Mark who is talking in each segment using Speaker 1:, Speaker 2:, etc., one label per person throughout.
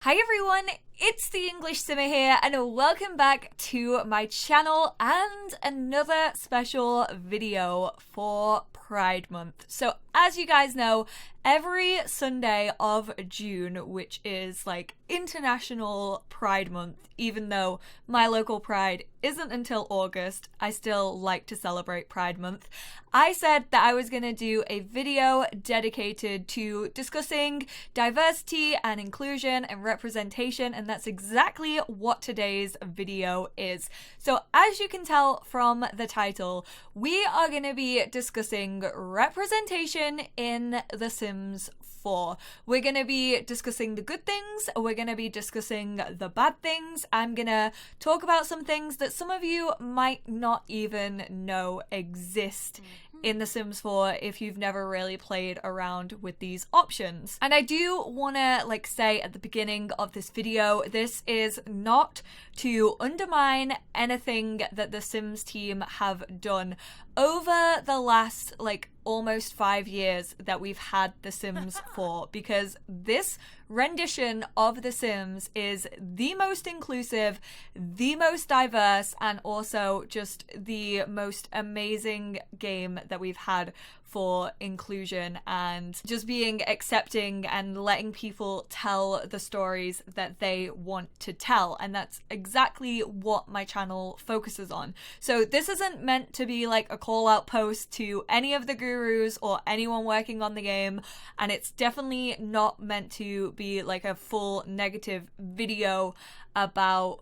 Speaker 1: Hi everyone, it's the EnglishSimmer here and welcome back to my channel and another special video for Pride Month. So as you guys know, every Sunday of June, which is like International Pride Month, even though my local Pride isn't until August, I still like to celebrate Pride Month. I said that I was going to do a video dedicated to discussing diversity and inclusion and representation, and that's exactly what today's video is. So as you can tell from the title, we are going to be discussing representation in The Sims 4. We're going to be discussing the good things, we're going to be discussing the bad things, I'm going to talk about some things that some of you might not even know exist in The Sims 4 if you've never really played around with these options. And I do want to say at the beginning of this video, this is not to undermine anything that the Sims team have done over the last almost 5 years that we've had The Sims 4, because this rendition of The Sims is the most inclusive, the most diverse, and also just the most amazing game that we've had for inclusion and just being accepting and letting people tell the stories that they want to tell. And that's exactly what my channel focuses on. So this isn't meant to be like a call out post to any of the gurus or anyone working on the game, and it's definitely not meant to be like a full negative video about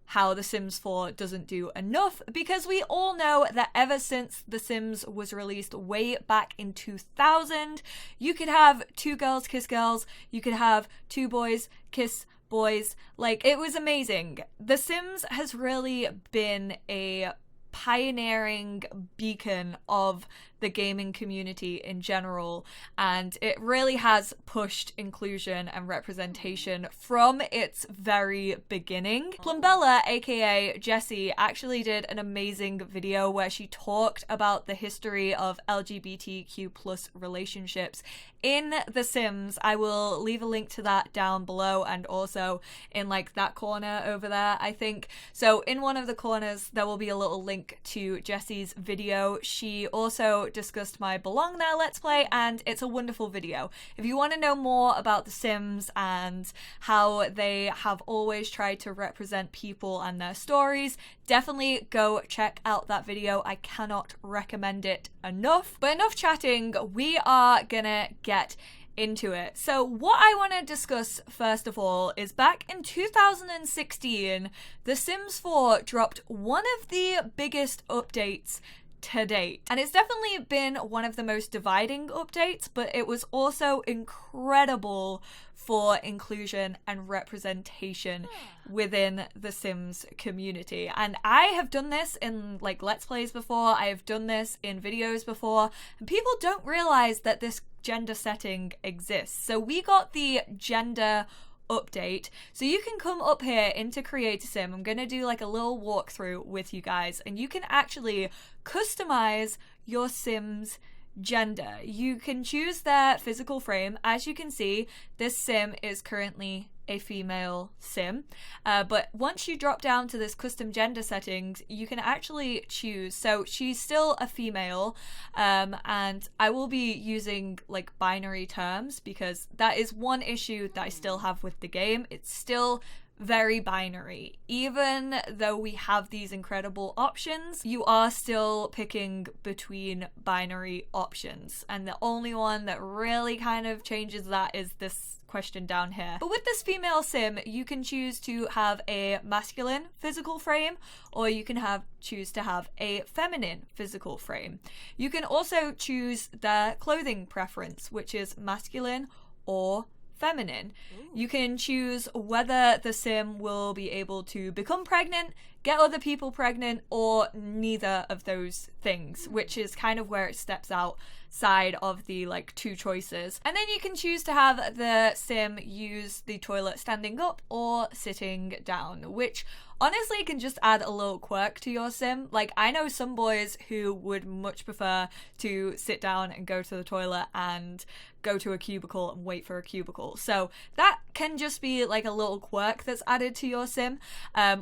Speaker 1: how The Sims 4 doesn't do enough, because we all know that ever since The Sims was released way back in 2000, you could have two girls kiss girls, you could have two boys kiss boys. It was amazing. The Sims has really been a pioneering beacon of the gaming community in general, and it really has pushed inclusion and representation from its very beginning. Plumbella, aka Jessie, actually did an amazing video where she talked about the history of LGBTQ plus relationships in The Sims. I will leave a link to that down below, and also in that corner over there, I think. So in one of the corners there will be a little link to Jessie's video. She also discussed my Belong There Let's Play, and it's a wonderful video. If you want to know more about The Sims and how they have always tried to represent people and their stories, definitely go check out that video. I cannot recommend it enough. But enough chatting, we are gonna get into it. So what I want to discuss first of all is back in 2016, The Sims 4 dropped one of the biggest updates to date. And it's definitely been one of the most dividing updates, but it was also incredible for inclusion and representation within the Sims community. And I have done this in Let's Plays before, I have done this in videos before, and people don't realize that this gender setting exists. So we got the gender update. So you can come up here into Create a Sim. I'm going to do a little walkthrough with you guys, and you can actually customize your Sim's gender. You can choose their physical frame. As you can see, this Sim is currently a female Sim, but once you drop down to this custom gender settings, you can actually choose. So she's still a female, and I will be using binary terms because that is one issue that I still have with the game. It's still very binary. Even though we have these incredible options, you are still picking between binary options, and the only one that really kind of changes that is this question down here. But with this female Sim, you can choose to have a masculine physical frame, or you can choose to have a feminine physical frame. You can also choose the clothing preference, which is masculine or feminine. You can choose whether the Sim will be able to become pregnant, get other people pregnant, or neither of those things, which is kind of where it steps outside of the two choices. And then you can choose to have the Sim use the toilet standing up or sitting down, which honestly can just add a little quirk to your Sim. I know some boys who would much prefer to sit down and go to the toilet and go to a cubicle and wait for a cubicle. So that can just be like a little quirk that's added to your sim,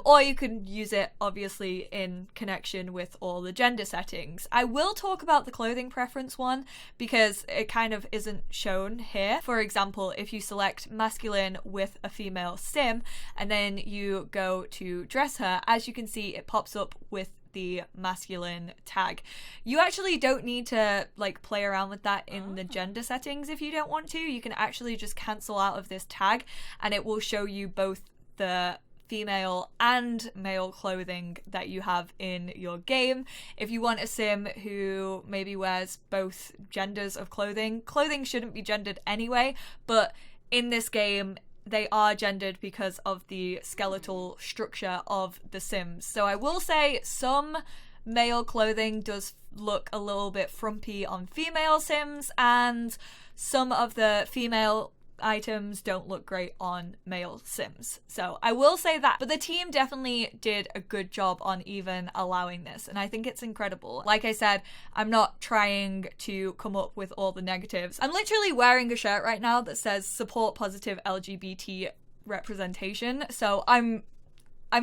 Speaker 1: or you can use it obviously in connection with all the gender settings. I will talk about the clothing preference one because it kind of isn't shown here. For example, if you select masculine with a female sim and then you go to dress her, as you can see, it pops up with the masculine tag. You actually don't need to like play around with that in the gender settings if you don't want to. You can actually just cancel out of this tag and it will show you both the female and male clothing that you have in your game. If you want a sim who maybe wears both genders of clothing shouldn't be gendered anyway, but in this game they are gendered because of the skeletal structure of the Sims. So I will say some male clothing does look a little bit frumpy on female Sims, and some of the female items don't look great on male Sims. So I will say that, but the team definitely did a good job on even allowing this, and I think it's incredible. Like I said, I'm not trying to come up with all the negatives. I'm literally wearing a shirt right now that says support positive LGBT representation, so I'm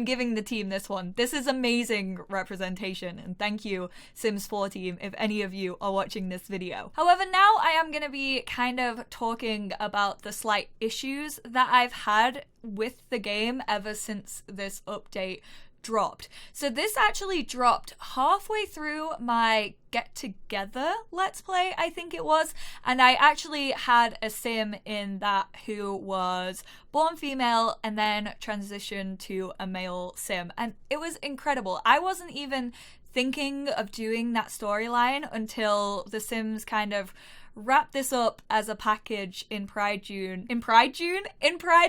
Speaker 1: giving the team this one. This is amazing representation, and thank you, Sims 4 team, if any of you are watching this video. However, now I am going to be kind of talking about the slight issues that I've had with the game ever since this update dropped. So this actually dropped halfway through my get together let's play, I think it was, and I actually had a sim in that who was born female and then transitioned to a male sim, and it was incredible. I wasn't even thinking of doing that storyline until the Sims kind of wrapped this up as a package in Pride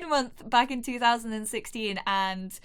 Speaker 1: Month back in 2016, and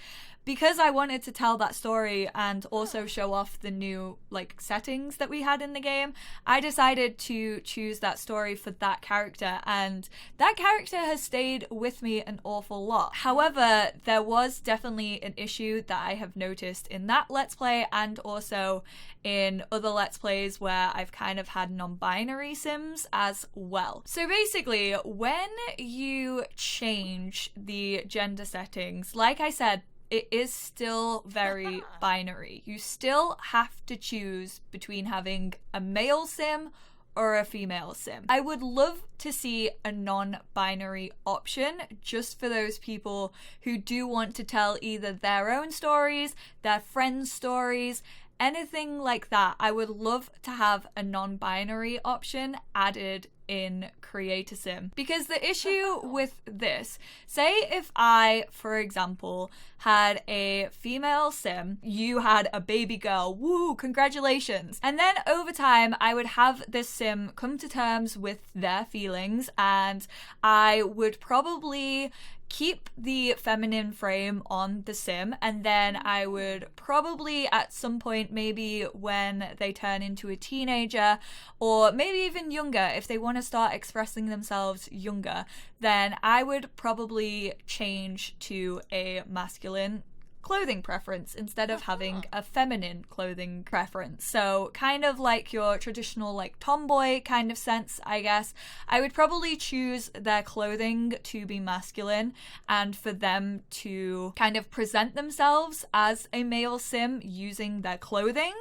Speaker 1: because I wanted to tell that story and also show off the new like settings that we had in the game, I decided to choose that story for that character, and that character has stayed with me an awful lot. However, there was definitely an issue that I have noticed in that Let's Play and also in other Let's Plays where I've kind of had non-binary Sims as well. So basically, when you change the gender settings, like I said, it is still very binary. You still have to choose between having a male sim or a female sim. I would love to see a non-binary option just for those people who do want to tell either their own stories, their friends' stories, anything like that. I would love to have a non-binary option added in Create a Sim, because the issue with this, say if I, for example, had a female sim, you had a baby girl, woo, congratulations, and then over time I would have this sim come to terms with their feelings, and I would probably keep the feminine frame on the sim, and then I would probably at some point, maybe when they turn into a teenager or maybe even younger, if they want to start expressing themselves younger, then I would probably change to a masculine clothing preference instead of having a feminine clothing preference. So kind of like your traditional like tomboy kind of sense, I guess. I would probably choose their clothing to be masculine and for them to kind of present themselves as a male sim using their clothing.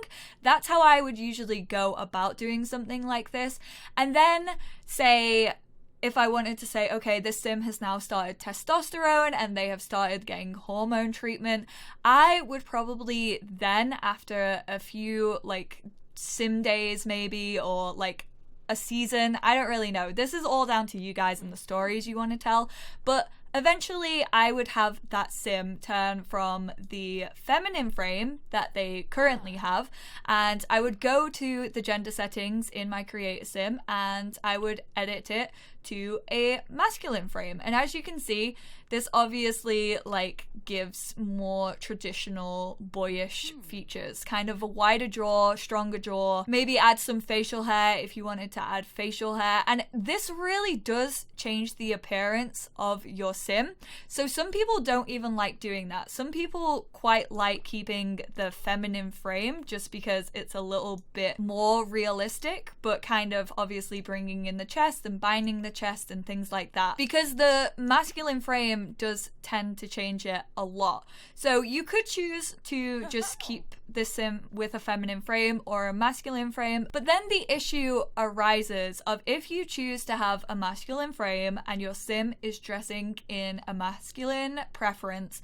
Speaker 1: That's how I would usually go about doing something like this. And then say, if I wanted to say, okay, this sim has now started testosterone and they have started getting hormone treatment, I would probably then, after a few like sim days maybe, or like a season, I don't really know. This is all down to you guys and the stories you want to tell, but eventually I would have that sim turn from the feminine frame that they currently have, and I would go to the gender settings in my Create a Sim and I would edit it to a masculine frame. And as you can see, This obviously like gives more traditional boyish features, kind of a wider jaw, stronger jaw, maybe add some facial hair if you wanted to add facial hair. And this really does change the appearance of your sim. So some people don't even like doing that. Some people quite like keeping the feminine frame just because it's a little bit more realistic, but kind of obviously bringing in the chest and binding the chest and things like that, because the masculine frame does tend to change it a lot. So you could choose to just keep this sim with a feminine frame or a masculine frame, but then the issue arises of if you choose to have a masculine frame and your sim is dressing in a masculine preference,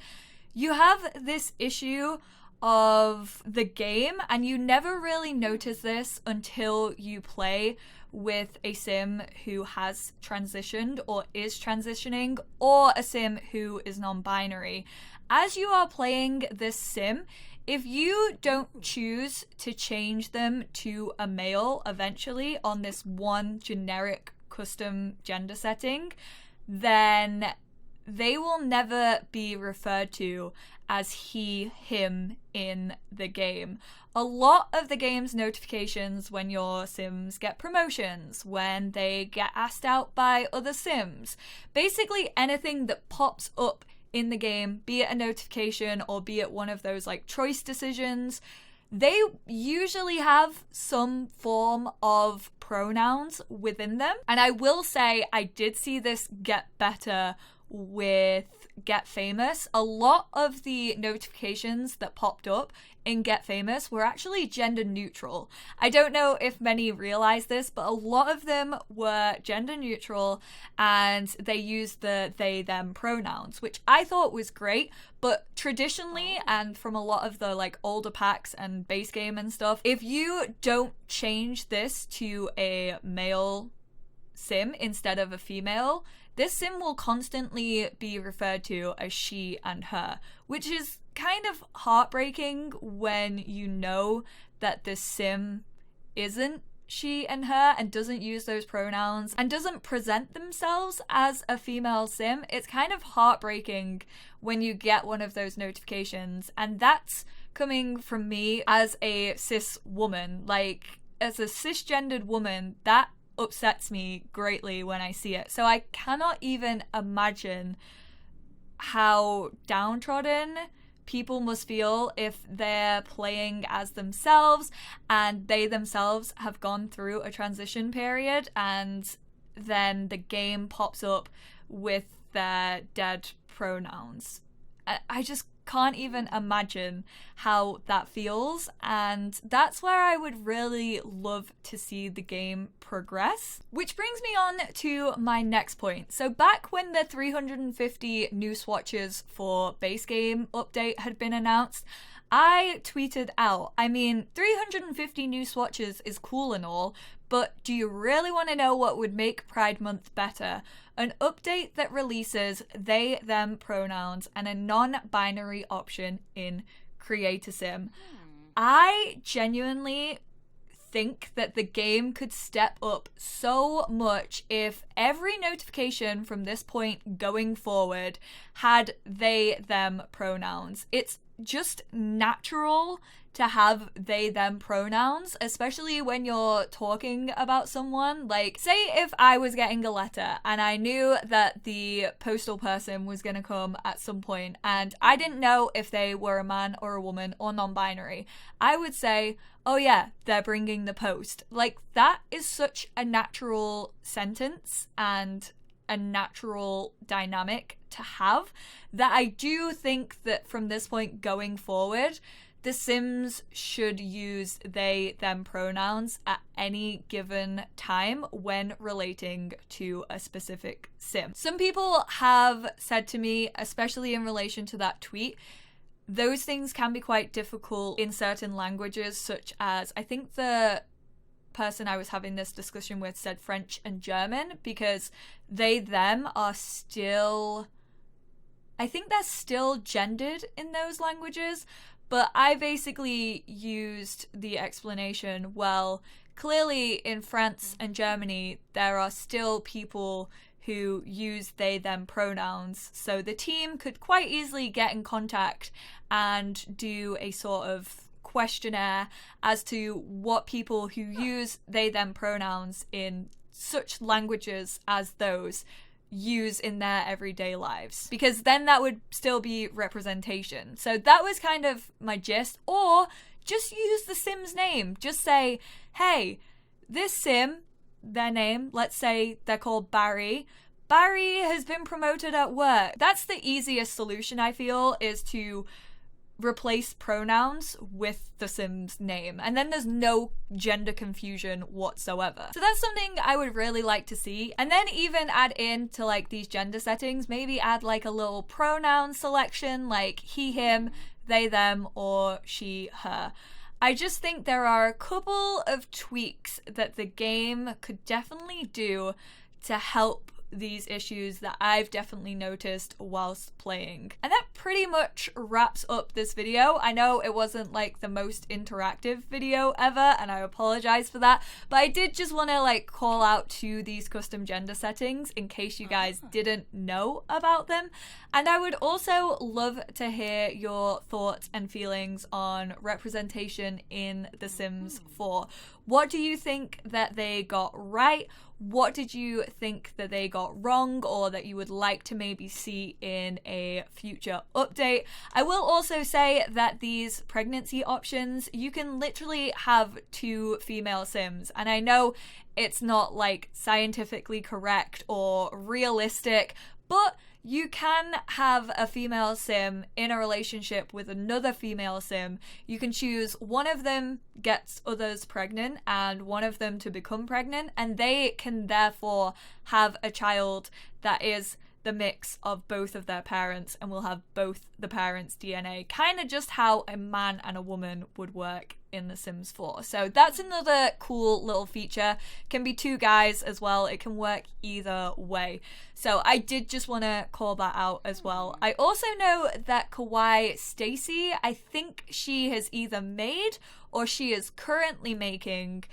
Speaker 1: you have this issue of the game, and you never really notice this until you play with a sim who has transitioned or is transitioning, or a sim who is non-binary. As you are playing this sim, if you don't choose to change them to a male eventually on this one generic custom gender setting, then they will never be referred to as he, him in the game. A lot of the game's notifications when your sims get promotions, when they get asked out by other sims, basically anything that pops up in the game, be it a notification or be it one of those like choice decisions, they usually have some form of pronouns within them. And I will say I did see this get better with Get Famous. A lot of the notifications that popped up in Get Famous were actually gender neutral. I don't know if many realize this, but a lot of them were gender neutral and they used the they them pronouns, which I thought was great. But traditionally, and from a lot of the like older packs and base game and stuff, if you don't change this to a male sim instead of a female, this sim will constantly be referred to as she and her, which is kind of heartbreaking when you know that this sim isn't she and her and doesn't use those pronouns and doesn't present themselves as a female sim. It's kind of heartbreaking when you get one of those notifications, and that's coming from me as a cis woman. Like, as a cisgendered woman, that upsets me greatly when I see it. So I cannot even imagine how downtrodden people must feel if they're playing as themselves and they themselves have gone through a transition period and then the game pops up with their dead pronouns. I just can't even imagine how that feels, and that's where I would really love to see the game progress. Which brings me on to my next point. So back when the 350 new swatches for base game update had been announced, I tweeted out, I mean, 350 new swatches is cool and all, but do you really want to know what would make Pride Month better? An update that releases they, them pronouns and a non-binary option in Creator Sim. I genuinely think that the game could step up so much if every notification from this point going forward had they, them pronouns. It's just natural to have they, them pronouns, especially when you're talking about someone. Like, say if I was getting a letter and I knew that the postal person was going to come at some point and I didn't know if they were a man or a woman or non-binary, I would say, oh yeah, they're bringing the post. Like, that is such a natural sentence and a natural dynamic to have that I do think that from this point going forward, the Sims should use they, them pronouns at any given time when relating to a specific Sim. Some people have said to me, especially in relation to that tweet, those things can be quite difficult in certain languages, such as, I think the person I was having this discussion with said French and German, because they, them are still, I think they're still gendered in those languages. But I basically used the explanation, well, clearly in France and Germany, there are still people who use they them pronouns. So the team could quite easily get in contact and do a sort of questionnaire as to what people who use they them pronouns in such languages as those use in their everyday lives, because then that would still be representation. So that was kind of my gist. Or just use the Sim's name. Just say, hey, this Sim, their name, let's say they're called Barry. Barry has been promoted at work. That's the easiest solution, I feel, is to replace pronouns with the Sim's name, and then there's no gender confusion whatsoever. So that's something I would really like to see. And then even add in to like these gender settings, maybe add like a little pronoun selection, like he, him, they, them, or she, her. I just think there are a couple of tweaks that the game could definitely do to help these issues that I've definitely noticed whilst playing. And that pretty much wraps up this video. I know it wasn't like the most interactive video ever, and I apologize for that, but I did just want to like call out to these custom gender settings in case you guys didn't know about them. And I would also love to hear your thoughts and feelings on representation in The Sims 4. What do you think that they got right? What did you think that they got wrong, or that you would like to maybe see in a future update? I will also say that these pregnancy options, you can literally have 2 female Sims, and I know it's not like scientifically correct or realistic, but you can have a female Sim in a relationship with another female Sim. You can choose one of them gets others pregnant and one of them to become pregnant, and they can therefore have a child that is the mix of both of their parents and will have both the parents' DNA, kind of just how a man and a woman would work in The Sims 4. So that's another cool little feature. Can be 2 guys as well. It can work either way. So I did just want to call that out as well. I also know that Kawaii Stacy, I think she has either made or she is currently making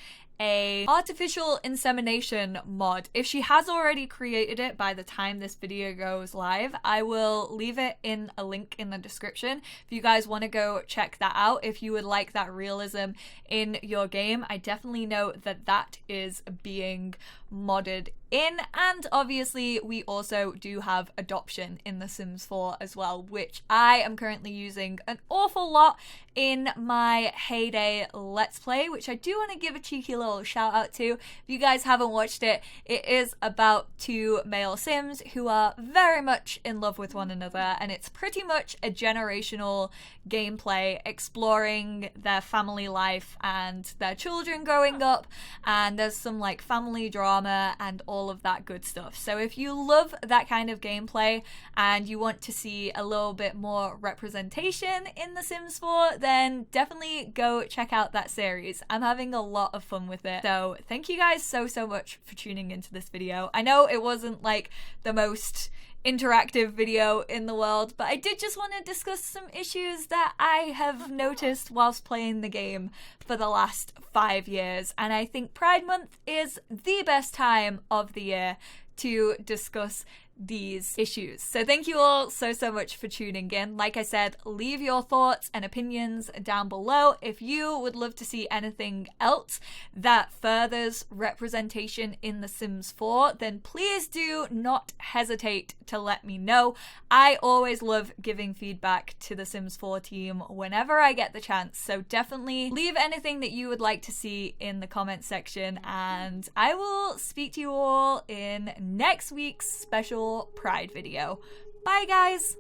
Speaker 1: a artificial insemination mod. If she has already created it by the time this video goes live, I will leave it in a link in the description if you guys want to go check that out. If you would like that realism in your game, I definitely know that that is being modded in. And obviously we also do have adoption in The Sims 4 as well, which I am currently using an awful lot in my Heyday Let's Play, which I do want to give a cheeky little shout out to. If you guys haven't watched it, it is about 2 male Sims who are very much in love with one another, and it's pretty much a generational gameplay exploring their family life and their children growing up, and there's some like family drama and all of that good stuff. So if you love that kind of gameplay and you want to see a little bit more representation in The Sims 4, then definitely go check out that series. I'm having a lot of fun with it. So thank you guys so much for tuning into this video. I know it wasn't like the most interactive video in the world, but I did just want to discuss some issues that I have noticed whilst playing the game for the last 5 years, and I think Pride Month is the best time of the year to discuss these issues. So thank you all so much for tuning in. Like I said, leave your thoughts and opinions down below. If you would love to see anything else that furthers representation in The Sims 4, then please do not hesitate to let me know. I always love giving feedback to the Sims 4 team whenever I get the chance, so definitely leave anything that you would like to see in the comment section, and I will speak to you all in next week's special Pride video. Bye guys!